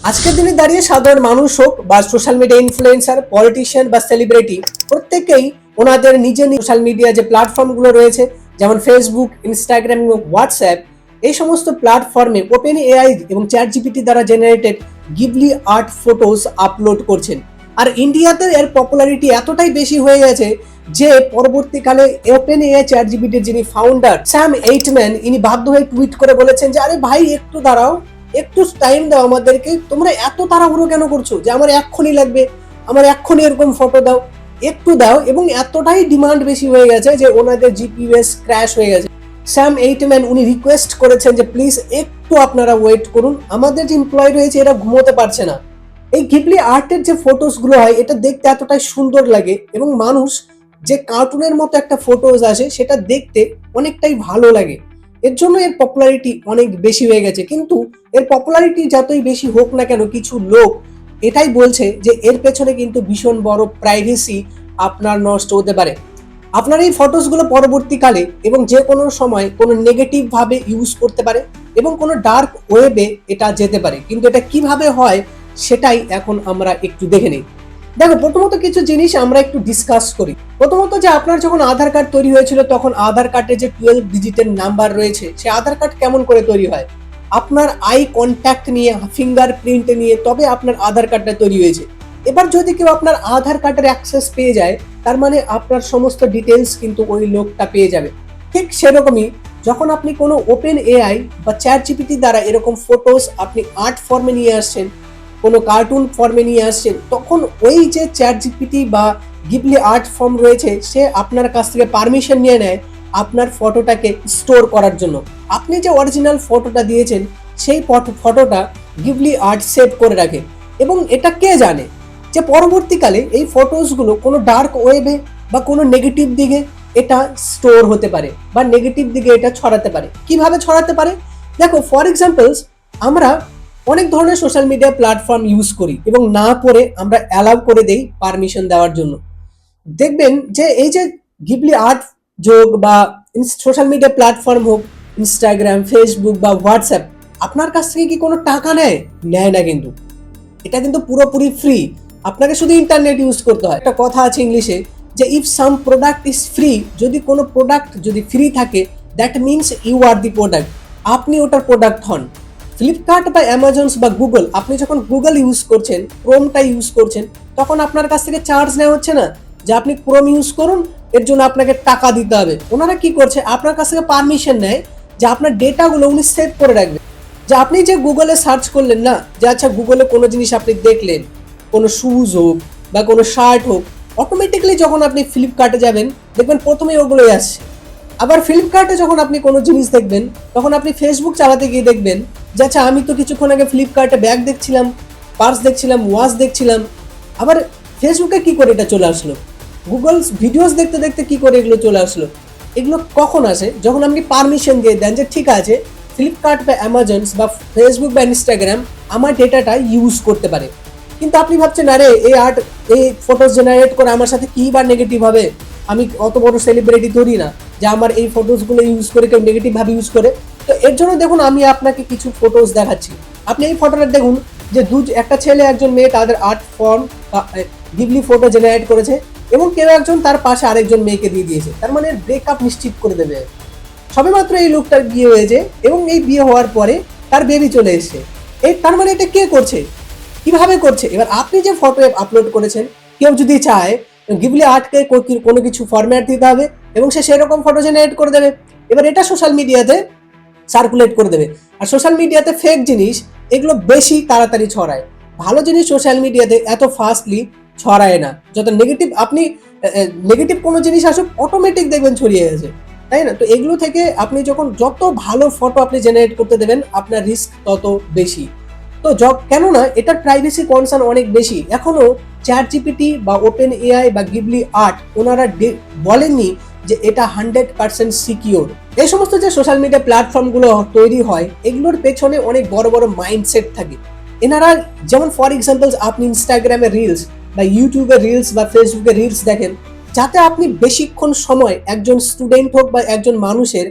আজকের দিনে দাঁড়িয়ে সাধারণ মানুষ হোক বা সোশ্যাল মিডিয়া ইনফ্লুয়েন্সার, পলিটিশিয়ান বা সেলিব্রিটি প্রত্যেকেই ওনাদের নিজের সোশ্যাল মিডিয়া যে প্ল্যাটফর্মগুলো রয়েছে যেমন ফেসবুক, ইনস্টাগ্রাম এবং হোয়াটসঅ্যাপ, এই সমস্ত প্ল্যাটফর্মে ওপেন এআই এবং চ্যাট জিপিটি দ্বারা generated Ghibli art photos upload করছেন। আর ইন্ডিয়াতে এর পপুলারিটি এতটাই বেশি হয়ে গেছে যে পরবর্তীকালে ওপেন এআই চ্যাট জিপিটির যিনি ফাউন্ডার স্যাম এইটম্যান, ইনি বাধ্য হয়ে টুইট করে বলেছেন যে আরে ভাই একটু দাঁড়াও, একটু টাইম দাও আমাদেরকে, তোমরা এত তাড়াহুড়ো কেন করছো যে আমার এক্ষুনি লাগবে, আমার এক্ষুনি এরকম ফটো দাও, একটু দাও। এবং এতটাই ডিমান্ড বেশি হয়ে গেছে যে ওনাদের জিপিএস ক্র্যাশ হয়ে গেছে। স্যাম এইটম্যান উনি রিকোয়েস্ট করেছেন যে প্লিজ একটু আপনারা ওয়েট করুন, আমাদের যে এমপ্লয় রয়েছে এরা ঘুমোতে পারছে না। এই গিবলি আর্টের যে ফটোস গুলো হয় এটা দেখতে এতটাই সুন্দর লাগে এবং মানুষ যে কার্টুনের মতো একটা ফটোজ আসে সেটা দেখতে অনেকটাই ভালো লাগে। এর জন্য এর পপুলারিটি অনেক বেশি হয়ে গেছে। কিন্তু এর পপুলারিটি যতই বেশি হোক না কেন, কিছু লোক এটাই বলছে যে এর পেছনে কিন্তু ভীষণ বড় প্রাইভেসি আপনার নষ্ট হতে পারে। আপনার এই ফটোসগুলো পরবর্তীকালে এবং যে কোনো সময় কোনো নেগেটিভ ভাবে ইউজ করতে পারে এবং কোনো ডার্ক ওয়েবে এটা যেতে পারে। কিন্তু এটা কিভাবে হয় সেটাই এখন আমরা একটু দেখে নিই। দেখো, প্রথমত কিছু জিনিস আমরা একটু ডিসকাস করি। প্রথমত যে আপনার যখন আধার কার্ড তৈরি হয়েছিল তখন আধার কার্ডে যে 12 ডিজিটের নাম্বার রয়েছে, সেই আধার কার্ড কেমন করে তৈরি হয়? আপনার আই কন্ট্যাক্ট নিয়ে, ফিঙ্গারপ্রিন্ট নিয়ে তবে আপনার আধার কার্ডটা তৈরি হয়েছে। এবার যদি কেউ আপনার আধার কার্ডের অ্যাক্সেস পেয়ে যায়, তার মানে আপনার সমস্ত ডিটেলস কিন্তু ওই লোকটা পেয়ে যাবে। ঠিক সেরকমই যখন আপনি কোনো ওপেন এআই বা চ্যাট জিপিটি দ্বারা এরকম ফটোস আপনি আর্ট ফর্মে নিয়ে আসছেন, কোনো কার্টুন ফর্মে নিয়ে আসছেন, তখন ওই যে চ্যাট জিপিটি বা গিবলি আর্ট ফর্ম রয়েছে সে আপনার কাছ থেকে পারমিশন নিয়ে নেয় আপনার ফটোটাকে স্টোর করার জন্য। আপনি যে অরিজিনাল ফটোটা দিয়েছেন সেই ফটোটা গিবলি আর্ট সেভ করে রাখে। এবং এটা কে জানে যে পরবর্তীকালে এই ফটোসগুলো কোনো ডার্ক ওয়েবে বা কোনো নেগেটিভ দিকে এটা স্টোর হতে পারে বা নেগেটিভ দিকে এটা ছড়াতে পারে। কিভাবে ছড়াতে পারে? দেখো, ফর এক্সাম্পলস, আমরা অনেক ধরনের সোশ্যাল মিডিয়া প্ল্যাটফর্ম ইউজ করি এবং না করে আমরা অ্যালাউ করে দেই পারমিশন দেওয়ার জন্য। দেখবেন যে এই যে গিবলি আর্ট যোগ বা সোশ্যাল মিডিয়া প্ল্যাটফর্ম হোক, ইনস্টাগ্রাম, ফেসবুক বা হোয়াটসঅ্যাপ, আপনার কাছ থেকে কি কোনো টাকা নেয়? নেয় না। কিন্তু এটা কিন্তু পুরোপুরি ফ্রি। আপনাকে শুধু ইন্টারনেট ইউজ করতে হয়। একটা কথা আছে ইংলিশে যে if some product is free, যদি কোনো প্রোডাক্ট যদি ফ্রি থাকে that means you are the product, আপনি ওটার প্রোডাক্ট হন। ফ্লিপকার্ট বা অ্যামাজনস বা গুগল, আপনি যখন গুগল ইউজ করছেন, ক্রোমটা ইউজ করছেন, তখন আপনার কাছ থেকে চার্জ নেওয়া হচ্ছে না যে আপনি ক্রোম ইউজ করুন, এর জন্য আপনাকে টাকা দিতে হবে। ওনারা কি করছে, আপনার কাছ থেকে পারমিশন নেয় যে আপনার ডেটাগুলো উনি সেভ করে রাখবেন। যে আপনি যে গুগলে সার্চ করলেন না, যে আচ্ছা গুগলে কোনো জিনিস আপনি দেখলেন, কোনো শুজ হোক বা কোনো শার্ট হোক, অটোমেটিক্যালি যখন আপনি ফ্লিপকার্টে যাবেন দেখবেন প্রথমেই ওগুলোই আসছে। আবার ফ্লিপকার্টে যখন আপনি কোনো জিনিস দেখবেন তখন আপনি ফেসবুক চালাতে গিয়ে দেখবেন যে আচ্ছা আমি তো কিছুক্ষণ আগে ফ্লিপকার্টে ব্যাগ দেখছিলাম, পার্স দেখছিলাম, ওয়াচ দেখছিলাম, আবার ফেসবুকে কি করে এটা চলে আসলো? গুগল ভিডিওস দেখতে দেখতে কি করে এগুলো চলে আসলো? এগুলো কখন আসে? যখন আপনি পারমিশন দিয়ে দেন যে ঠিক আছে ফ্লিপকার্ট বা অ্যামাজনস বা ফেসবুক বা ইনস্টাগ্রাম আমার ডেটাটা ইউজ করতে পারে। কিন্তু আপনি ভাবছেন আরে এই ফটোস জেনারেট করে আমার সাথে কি বা নেগেটিভ হবে? আমি অত বড় সেলিব্রিটি ধরি না যে আমার এই ফটোসগুলো ইউজ করে কেউ নেগেটিভ ভাবে ইউজ করে। তো এর জন্য দেখুন আমি আপনাকে কিছু ফটোস দেখাচ্ছি। আপনি এই ফটোটা দেখুন যে একটা ছেলে একজন মেয়ে তাদের art form Ghibli photo generate করেছে এবং কেউ একজন তার পাশে আরেকজন মেয়েকে দিয়ে দিয়েছে। তার মানে ব্রেকআপ নিশ্চিত করে দেবে। সবেমাত্র এই লোকটার বিয়ে হয়েছে এবং এই বিয়ে হওয়ার পরে তার বেবি চলে এসেছে। তার মানে এটা কে করছে, কিভাবে করছে? এবার আপনি যে ফটো আপলোড করেছেন, কেউ যদি চায় গিবলি আর্টকে কোনো কিছু ফরম্যাট দিতে হবে এবং সে সেরকম ফটো জেনারেট করে দেবে। এবার এটা সোশ্যাল মিডিয়াতে সার্কুলেট করে দেবে। আর সোশ্যাল মিডিয়াতে ফেক জিনিস এগুলো বেশি তাড়াতাড়ি ছড়ায়, ভালো জিনিস সোশ্যাল মিডিয়াতে এত ফাস্টলি ছড়ায় না। যত নেগেটিভ আপনি নেগেটিভ কোনো জিনিস আসুক অটোমেটিক দেখবেন ছড়িয়ে গেছে, তাই না? তো এগুলো থেকে আপনি যত ভালো ফটো আপনি জেনারেট করতে দেবেন আপনার রিস্ক তত বেশি। তো কেননা এটার প্রাইভেসি কনসার্ন অনেক বেশি। এখনো চ্যাট জিপিটি বা ওপেন এআই বা গিবলি আর্ট ওনারা বলেননি যে এটা 100% সিকিউর। এই সমস্ত যে সোশ্যাল মিডিয়া প্ল্যাটফর্মগুলো তৈরি হয় এগুলোর পেছনে অনেক বড় বড় মাইন্ডসেট থাকে। এনারা যেমন ফর এক্সাম্পল আপনি ইনস্টাগ্রামে রিলস বা ইউটিউবে রিলস বা ফেসবুকে রিলস দেখেন, যাতে আপনি বেশিক্ষণ সময় একজন স্টুডেন্ট হোক বা একজন মানুষের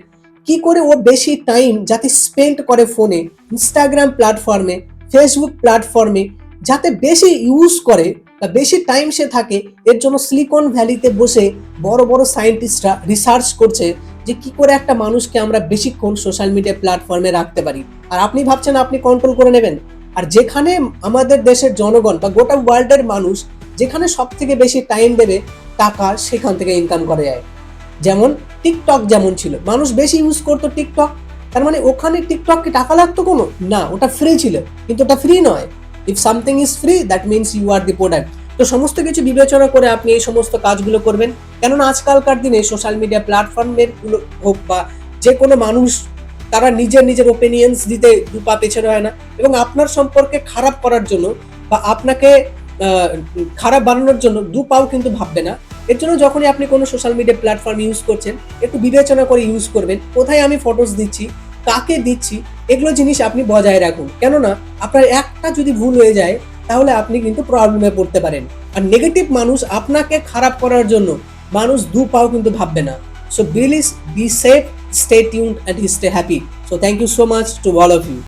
কি করে ও বেশি টাইম যাতে স্পেন্ড করে ফোনে, ইনস্টাগ্রাম প্ল্যাটফর্মে, ফেসবুক প্ল্যাটফর্মে যাতে বেশি ইউজ করে বা বেশি টাইম সে থাকে, এর জন্য সিলিকন ভ্যালিতে বসে বড় বড় সায়েন্টিস্টরা রিসার্চ করছে যে কি করে একটা মানুষকে আমরা বেশিক্ষণ সোশ্যাল মিডিয়া প্ল্যাটফর্মে রাখতে পারি। আর আপনি ভাবছেন আপনি কন্ট্রোল করে নেবেন? আর যেখানে আমাদের দেশের জনগণ বা গোটা ওয়ার্ল্ডের মানুষ যেখানে সব থেকে বেশি টাইম দেবে টাকা সেখান থেকে ইনকাম করা যায়। যেমন টিকটক যেমন ছিল, মানুষ বেশি ইউজ করতো টিকটক, তার মানে ওখানে টিকটককে টাকা লাগতো কোনো না, ওটা ফ্রি ছিল। কিন্তু ওটা ফ্রি নয়। If something is free that means you are the product. তো সমস্ত কিছু বিবেচনা করে আপনি এই সমস্ত কাজগুলো করবেন, কেননা আজকালকার দিনে সোশ্যাল মিডিয়া প্ল্যাটফর্মের গুলো হোক বা যে কোনো মানুষ, তারা নিজের ওপিনিয়ন্স দিতে দু পা পেছনে হয় না, এবং আপনার সম্পর্কে খারাপ করার জন্য বা আপনাকে খারাপ বানানোর জন্য দু পাও কিন্তু ভাববে না। এর জন্য যখনই আপনি কোনো সোশ্যাল মিডিয়া প্ল্যাটফর্ম ইউজ করছেন একটু বিবেচনা করে ইউজ করবেন, কোথায় আমি ফটোস দিচ্ছি, কাকে দিচ্ছি, এগুলো জিনিস আপনি বজায় রাখুন। কেননা আপনার একটা যদি ভুল হয়ে যায় তাহলে আপনি কিন্তু প্রবলেমে পড়তে পারেন। আর নেগেটিভ মানুষ আপনাকে খারাপ করার জন্য মানুষ দু পাও কিন্তু ভাববে না। So please be safe, stay tuned and stay happy. So thank you so much to all of you.